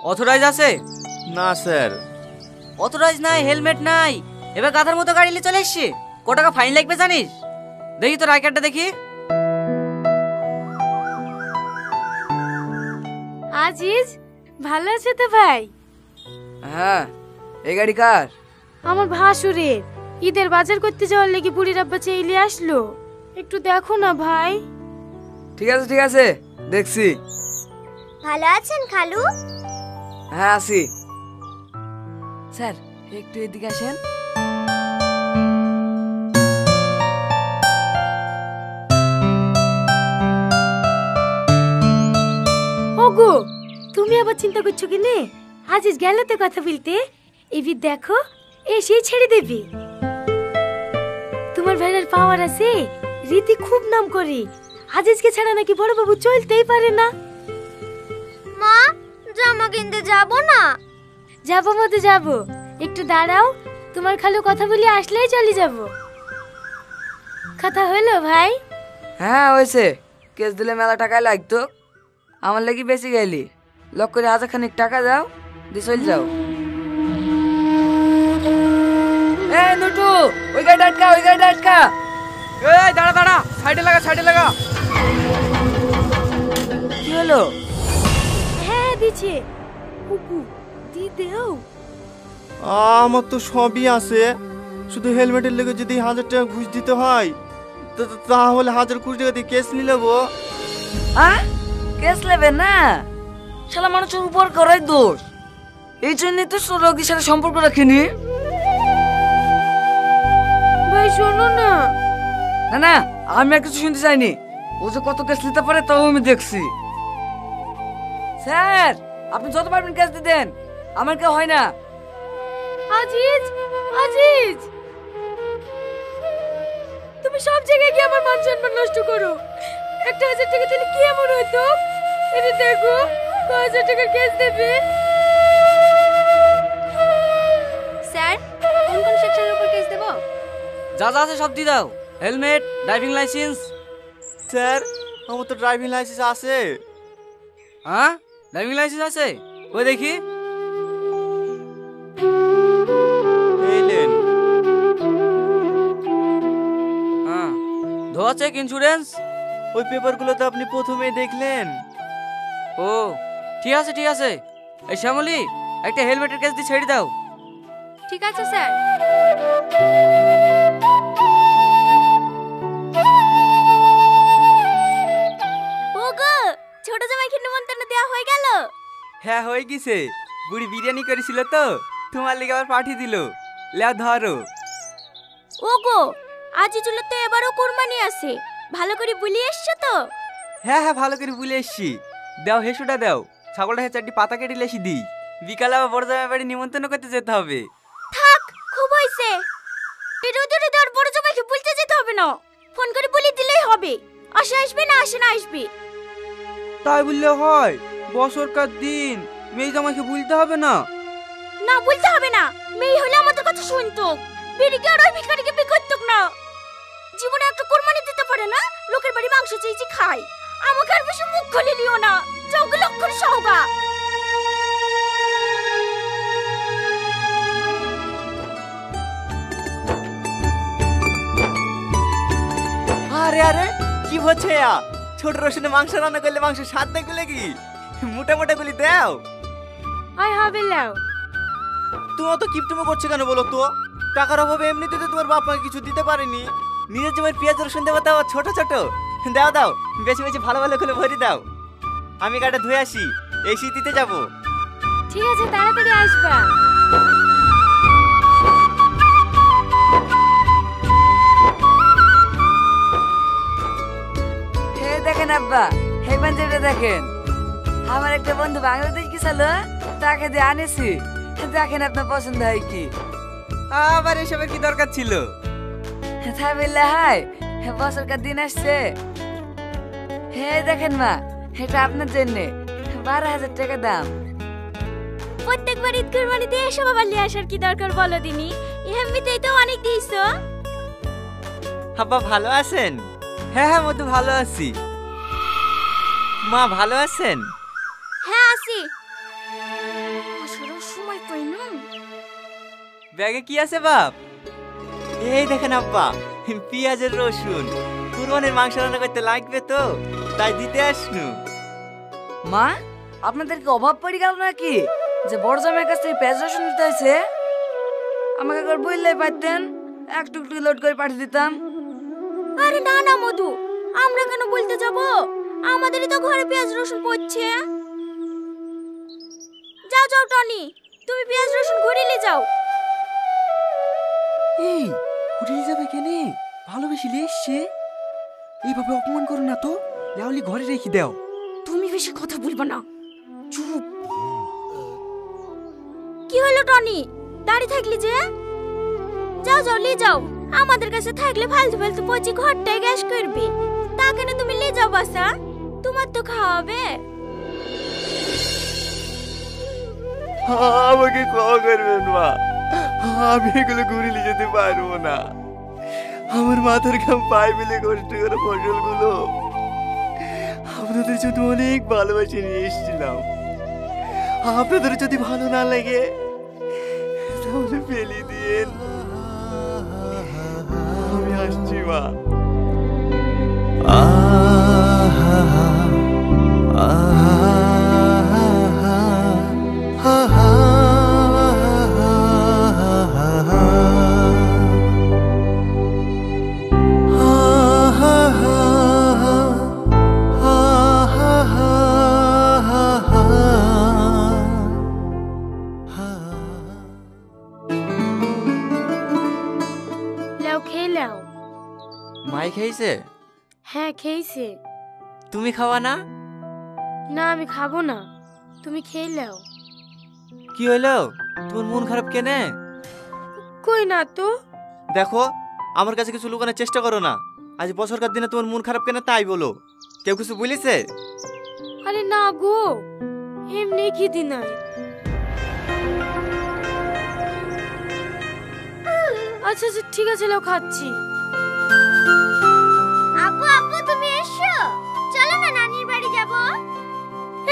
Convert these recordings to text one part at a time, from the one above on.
Authorize আছে? না sir. Authorize নাই, হেলমেট নাই, এবার গাধার মতো গাড়ি নিয়ে চলে এসছে। ক টাকা ফাইন লাগবে জানিস? দেখি তোর আই কার্ডটা দেখি। আজিজ ভালো আছে তো ভাই? হ্যাঁ। এই গাড়ি কার? আমার ভাসুরের। ঈদের বাজার করতে যাওয়ার লেগে বুড়ির আব্বা চাইলে আসলো, একটু দেখো না ভাই। ঠিক আছে ঠিক আছে, দেখছি। ভালো আছেন খালু? হ্যাঁ আছি। স্যার একটু এদিকে আসেন। ওগো, তুমি আবার চিন্তা করছো কি নে? আজিজ গেল তো কথা বলতে, এবার দেখো এসেই ছেড়ে দেবে। তোমার ভেড়ার পাওয়ার আছে, রীতি খুব নাম করে। আজিজকে ছাড়া নাকি বড় বাবু চলতেই পারে না। মা, জামা কিনতে যাব না? যাবো মতো যাবো, একটু দাঁড়াও, তোমার খালু কথা বলে আসলেই চলে যাব। কথা হলো ভাই? হ্যাঁ হয়েছে। কেস দিলে মেলা টাকা লাগতো, আমার লাগি বেশি গেলি। লক করে 1000 খানিক টাকা দাও, দিয়ে চল যাও। এই নুটু, ওই গাড়ি আটকা, ওই গাড়ি আটকা। এই দাঁড়া দাঁড়া, সাইডে লাগা, সাইডে লাগা। কি হলো? হ্যাঁ দিছে। কুকু দি দেও। আমার তো সবই আছে, শুধু হেলমেটের লেগে যদি 1000 টাকা ঘুষ দিতে হয় তাহলে 1020 টাকা দিয়ে কেস নিয়ে নেবো। কেস নেবে না? শালা মানুষের উপর করাই দোষ, এই জন্যই তো রোগীর সাথে সম্পর্ক রাখিনি। ভাই শোনো না। না না, আমি আর কিছু শুনতে চাইনি। ও যে কত কেস নিতে পারে তাও আমি দেখছি। স্যার আপনি যত পারবেন কেস দিয়ে দেন, আমার কেউ হয় না। আজিজ, আজিজ, তুমি সব জায়গায় গিয়ে আমার মান সম্মান নষ্ট করো। 1000 টাকা দিলে কি এমন হতো? এটা দেখো, 1000 টাকার কেস দেবে। স্যার, কোন কোন সেকশনের উপর কেস দেব? যা যা আছে সব দিয়ে দাও। Helmet, driving licence. স্যার আমার তো ড্রাইভিং লাইসেন্স আছে। হ্যাঁ ড্রাইভিং লাইসেন্স আছে? ওই দেখি। এই নেন। হ্যাঁ, ধোয়া চেক, ইন্স্যুরেন্স। ওই পেপারগুলো তো আপনি প্রথমেই দেখলেন। ও ঠিক আছে ঠিক আছে। এই শ্যামলী, একটা হেলমেটের কেস দিয়ে ছেড়ে দাও। ঠিক আছে স্যার। ওগো, ছোট জামাইকে নিমন্ত্রণ দেওয়া হয়ে গেল? হ্যাঁ হয়ে গেছে, বুড়ি বিরিয়ানি করেছিল তো, তোমার লিগে আবার পাঠিয়ে দিল। লেও ধরো। ওগো, আজিজুল তো এবারও কুরবানি আছে, ভালো করে বলি এসছো তো? হ্যাঁ হ্যাঁ ভালো করে বলে এসছি। দাও হেসুটা দাও, ছাগলটা 4টি পাতা কেটে লেসি দিই। বিকালে আবার বড় জামাই বাড়ি নিমন্ত্রণ করতে যেতে হবে। থাক, খুব হইছে। এই রোদরে তোর বড় জামাইকে বলতে যেতে হবে না, ফোন করে বলে দিলেই হবে। আসে আসবে না আসে না আসবে। তাই বললে হয়? বছরকার দিন মেয়ে জামাইকে বলতে হবে না? না বলতে হবে না, মেয়ে হলে আমাদের কথা শুনতো, বেরিকে আর ওই ভিখারিকে বিয়ে করতো না। জীবনে একটা কুরবানি দিতে পারে না, লোকের বাড়ি মাংস চেয়েছি খাই। আমাকে আর বেশি মুখ খুলে নিও না, চৌকে লক্ষণ সহগা। আরে আরে কি হচ্ছে? ছোট রসুনে মাংস রান্না করলে মাংস স্বাদ দেখবে কি? মোটা মোটা গুলি দাও। আয় হবে লাও। তুমি অত কিপটুমো করছো কেন বলো তো? টাকার অভাবে এমনিতে তো তোমার বাপ মাকে কিছু দিতে পারেনি। নিজের জমির পেঁয়াজ রসুন দেবো, তাও ছোট ছোট। দাও দাও, বেশি বেশি ভালো ভালো করে ভরে দাও। আমি গাড়িটা ধুয়ে আসি, এই শীত দিতে যাবো। ঠিক আছে, তাড়াতাড়ি আসবা। হে দেখেন আব্বা, হে পাঞ্জাবিটা দেখেন। আমার একটা বন্ধু বাংলাদেশ গেছিল, তাকে দিয়ে আনেছি। দেখেন আপনার পছন্দ হয় কি? আবার এসবের কি দরকার ছিল? তাই বললে হয়? বছরকার দিন আসছে। হে দেখেন মা, এটা আপনার জন্যে, 12,000 টাকা দাম। প্রত্যেকবার ঈদ কুরবানিতে এসব আবার নিয়ে আসার কি দরকার বলো দিনি? এমনিতেই তো অনেক দিয়েছো। আব্বা ভালো আছেন? হ্যাঁ হ্যাঁ মধু ভালো আছি। মা ভালো আছেন? হ্যাঁ আছি। আসলে সময় পাই না। ব্যাগে কি আছে বাপ? এই দেখেন আব্বা, পেঁয়াজের রসুন কুরবানির মাংস রান্না করতে লাগবে তো, তাই দিতে আসনু। মা, আপনাদের কি অভাব পড়ে গেল নাকি যে বড় জামাইয়ের কাছ থেকে পেঁয়াজ রসুন নিতে হয়েছে? আমাকে একবার বললেই পারতেন, একটু একটু লোড করে পাঠিয়ে দিতাম। আরে না না মধু, আমরা কেন বলতে যাব? আমাদেরই তো ঘরে পেঁয়াজ রসুন পড়ছে। যাও যাও টনি, তুমি পেঁয়াজ রসুন ঘুরে নিয়ে যাও। এই ঘুরিয়ে যাবে কেনে? ভালোবেসে নিয়ে এসছে, এইভাবে অপমান করো না তো, লাউলি ঘরে রেখে দাও। তুমি বেশি কথা বলবে না, চুপ। কি হলো টনি, দাঁড়িয়ে থাকলি যে? যাও যাও নিয়ে যাও, আমাদের কাছে থাকলে ফালতু ফালতু পচি ঘরটায় গ্যাস করবে। তা কেন তুমি নিয়ে যাও বাসা, তোমার তো খাওয়াবে। আমাকে ক্ষমা করবেন মা, আমি এগুলো ঘুরে নিয়ে যেতে পারবো না। আমার মাথার ঘাম পায়ে মিলে কষ্ট করে ফসলগুলো আপনাদের জন্য অনেক ভালোবাসে নিয়ে এসেছিলাম। আপনাদের যদি ভালো না লাগে তাহলে ফেলে দিন, আমি আসছি মা। লাও খেয়ে লাও। মাই খেয়েছে? হ্যাঁ খেয়েছে। তুমি খাওয়া না? না আমি খাবো না, তুমি খেয়ে লাও। কি হইলো, তোমার মন খারাপ কেনে? কই না তো। দেখো, আমার কাছে কিছু লুকানোর চেষ্টা করো না। আজ বছরকার দিনে তোমার মন খারাপ কেন তাই বলো। কেউ কিছু বলেছে? আরে না গো, এমনি খিদি নাই। আচ্ছা আচ্ছা ঠিক আছে, লাও খাচ্ছি। আপু আপু তুমি এসো, চলো না নানির বাড়ি যাব।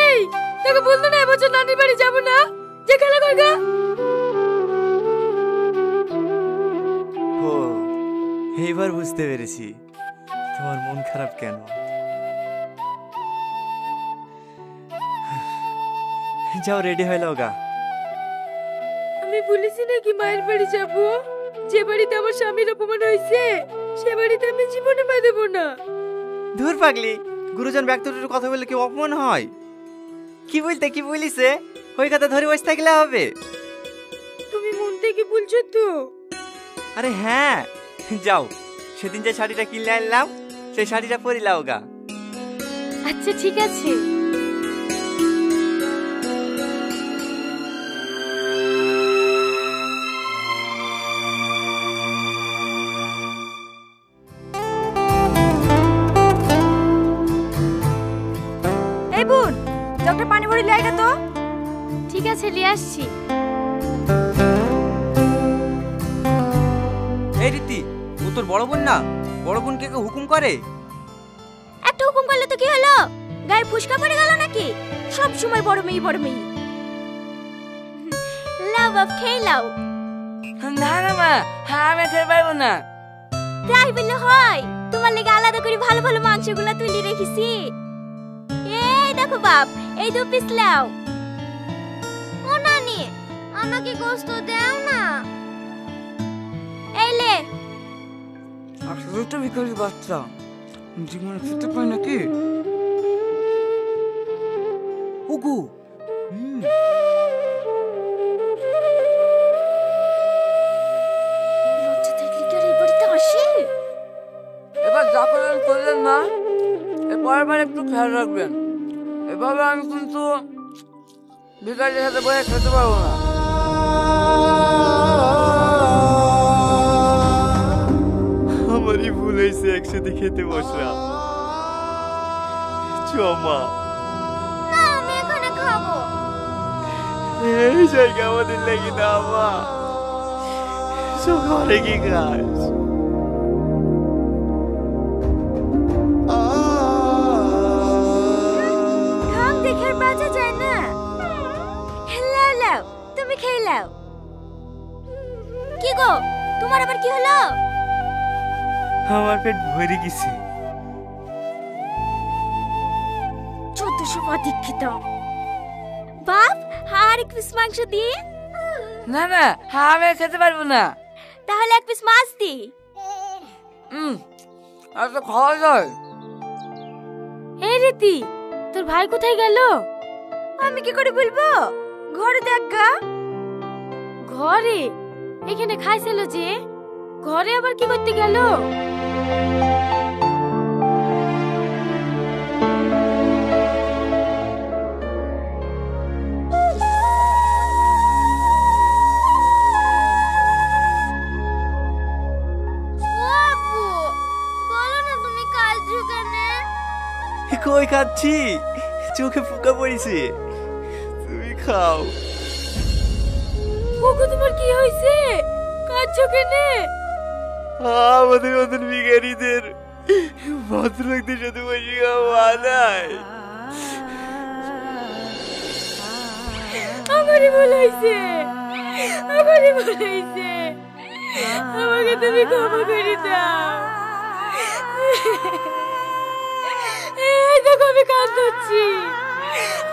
এই তোকে বলতো না এবছর নানির বাড়ি যাব না, যে খেলা করগা। ও, এইবার বুঝতে পেরেছি তোমার মন খারাপ কেন। যাও রেডি হয়ে যাও গা। আমি বলেছি নাকি মায়ের বাড়ি যাব? যে বাড়িতে আমার স্বামীর অপমান হয়েছে সে বাড়িতে আমি জীবনে পা দেবো না। ধুর পাগলি, গুরুজন ব্যক্তির কথা বললে কি অপমান হয়? কি বলতে কি বলিছে, ওই কথা ধরে বসে থাকলে হবে? তুমি মন থেকে বলছো তো? আরে হ্যাঁ, যাও সেদিন যে শাড়িটা কিনলে আনলাম সেই শাড়িটা পরে লাও গা। আচ্ছা ঠিক আছে। এই বোন, ডক্টর পানি ভরি লাইগা তো। ঠিক আছে নিয়ে আসছি। এই রীতি, ও তোর বড় বোন না? বড় বোন কে হুকুম করে? একটা হুকুম করলে তো কি হলো, গায়ে ফুসকা পড়ে গেল নাকি? সব সময় বড় মেয়ে বড় মেয়ে। লাও বাপ খেয়ে লাও। না না মা, আমি খেতে পারবো না। তাই বললে হয়, তোমার লেগে আলাদা করে ভালো ভালো মাংসগুলো তুলে রেখেছি। এই দেখো বাপ, এই 2 পিস লাও। ও নানি, আমাকে গোশত দাও না। এই লে। আসলে তো ভিখারি বাচ্চা, জীবনে খেতে পায় নাকি? ওগো লজ্জা থাকলে কি আর এই বাড়িতে আসে? এবার যা করেন করলেন না, এরপর একটু খেয়াল রাখবেন। এভাবে আমি কিন্তু ভিখারির সাথে বসে খেতে পারবো না। আমারই ভুল হয়েছে, একসাথে খেতে বসলাম। চমা, না আমি এখানে খাবো। এই জায়গা আমাদের লেগে না মা, সকালে কি কাজ? ঢং দেখে আর বাঁচা যায় না। তুমি খেয়ে নাও। কি গো, তোমার আবার কি হলো? আমার পেট ভরে গেছে। চোদ্দশো অধিক্ষিত বাপ, আর এক পিস মাংস দিয়ে। না না, আমি আর খেতে পারবো না। তাহলে এক পিস মাছ দি। আর তো খাওয়া যায়। এই রীতি, তোর ভাই কোথায় গেল? আমি কি করে বলবো, ঘরে দেখ গা। ঘরে? এখানে খাইছিল যে, ঘরে আবার কি করতে গেল? কই খাচ্ছি, চোখে ফুকা পড়েছে, তুমি খাও। ওগো, তোমার কি হয়েছে? কাঁদছো কেনে? আমাদের মতন ভিখারিদের ভদ্রলোকদের সাথে বসে খাওয়া নাই। আমারই ভুল হয়েছে, আমারই ভুল হয়েছে, আমাকে তুমি ক্ষমা করে দাও। এই দেখো আমি কাঁদছি,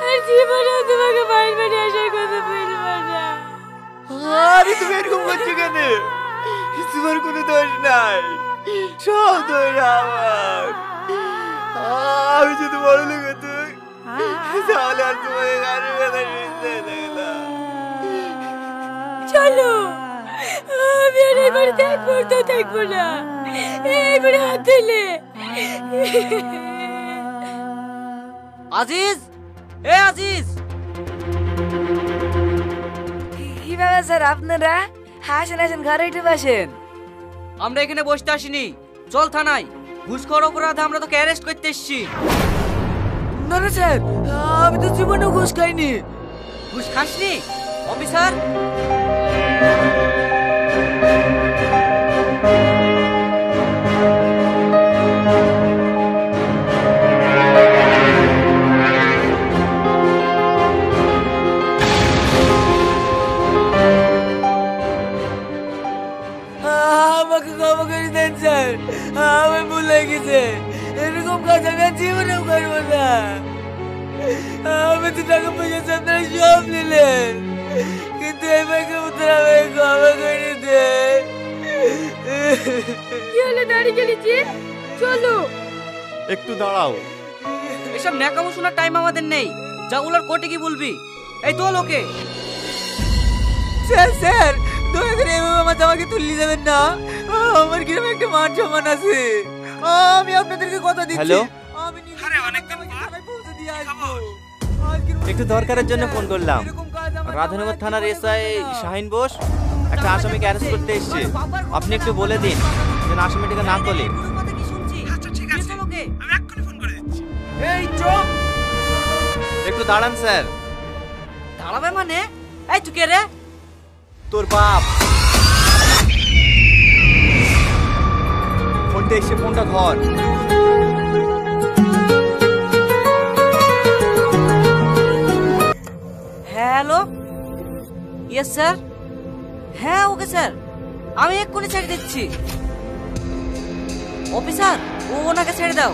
আর জীবনেও তোমাকে বাইরে বাড়ি আসার কথা বলবো না। আরে তুমি এরকম করছো কেন? তোমার কোনো দোষ নাই, সব দোষ আমার। আমি যদি বড় লোক হতাম তাহলে আর তোমাকে কারোর কথা শুনতে লাগলাম। চলো, আমি আর এই বাড়িতে এক মুহূর্ত থাকবো না। এই বাড়ি হাত দিলে। আজিজ, এ আজিজ, কি ব্যাপার স্যার আপনারা? আসেন আসেন, ঘরে উঠে বসেন। আমরা এখানে বসতে আসিনি, চল থানায়। ঘুষখোর অপরাধে আমরা তোকে অ্যারেস্ট করতে এসেছি। না না স্যার, আমি তো জীবনেও ঘুষ খাইনি। ঘুষ খাসনি অফিসার? আমাকে ক্ষমা করে দেন স্যার, আমি ভুল হয়ে গেছে। এরকম কাজ আমি আর জীবনেও করবো না। আমি তো টাকা পয়সা আপনারা সব নিলেন, কিন্তু এবারকে উত্তর আমাকে ক্ষমা করে দেন। কি হলো, দাঁড়িয়ে গেলি যে? চলো। একটু দাঁড়াও। এসব ন্যাকামো শোনার টাইম আমাদের নেই। যা বলার কোর্টে কি বলবি? এই তো লোকে। স্যার স্যার, দয়া করে এভাবে আমার জামাকে তুলে যাবেন না। আমার গ্রামে একটা মান সম্মান আছে। আমি আপনাদেরকে কথা দিচ্ছি। হ্যালো? আমি নিজে অনেকদিন থানায় পৌঁছে দিয়ে আসবো। একটু দরকারের জন্য ফোন করলাম। এরকম কাজ আমার রাধানগর থানার জীবনে এসআই করবো না। শাহিন বোস একটা আসামিকে অ্যারেস্ট করতে এসেছে। আপনি একটু বলে দিন যেন আসামিটাকে না তোলে। আচ্ছা ঠিক আছে, আমি এক্ষুনি ফোন করে দিচ্ছি। এই চুপ। একটু দাঁড়ান স্যার। দাঁড়াবে মানে? এই তুই কে রে? তোর বাপ। ফোনটা এসে ফোনটা ধর। Hello, yes sir. হ্যাঁ ওকে স্যার, আমি এক্ষুনি ছেড়ে দিচ্ছি। অফিসার, ওনাকে ছেড়ে দাও।